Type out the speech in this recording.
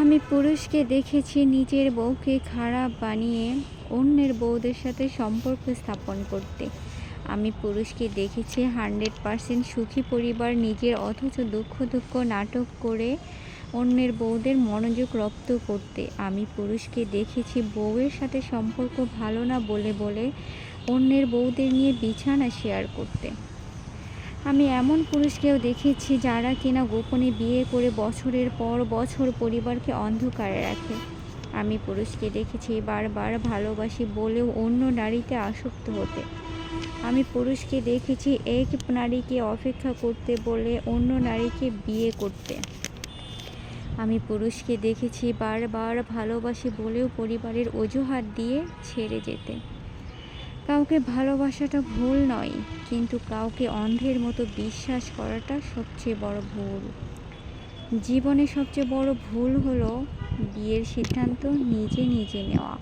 আমি পুরুষকে দেখেছি নিজের বউকে খারাপ বানিয়ে অন্যের বউদের সাথে সম্পর্ক স্থাপন করতে। আমি পুরুষকে দেখেছি 100% সুখী পরিবার নিজের, অথচ দুঃখ দুঃখ নাটক করে অন্যের বউদের মনোযোগ রপ্ত করতে। আমি পুরুষকে দেখেছি বউয়ের সাথে সম্পর্ক ভালো না বলে বলে অন্যের বউদের নিয়ে বিছানা শেয়ার করতে। আমি এমন পুরুষকেও দেখেছি যারা কিনা গোপনে বিয়ে করে বছরের পর বছর পরিবারকে অন্ধকারে রাখে। আমি পুরুষকে দেখেছি বারবার ভালোবাসি বলেও অন্য নারীতে আসক্ত হতে। আমি পুরুষকে দেখেছি এক নারীকে অপেক্ষা করতে বলে অন্য নারীকে বিয়ে করতে। আমি পুরুষকে দেখেছি বারবার ভালোবাসি বলেও পরিবারের অজুহাত দিয়ে ছেড়ে যেতে। কাউকে ভালোবাসাটা ভুল নয়, কিন্তু কাউকে অন্ধের মতো বিশ্বাস করাটা সবচেয়ে বড় ভুল। জীবনে সবচেয়ে বড় ভুল হলো বিয়ের সিদ্ধান্ত নিজে নিজে নেওয়া।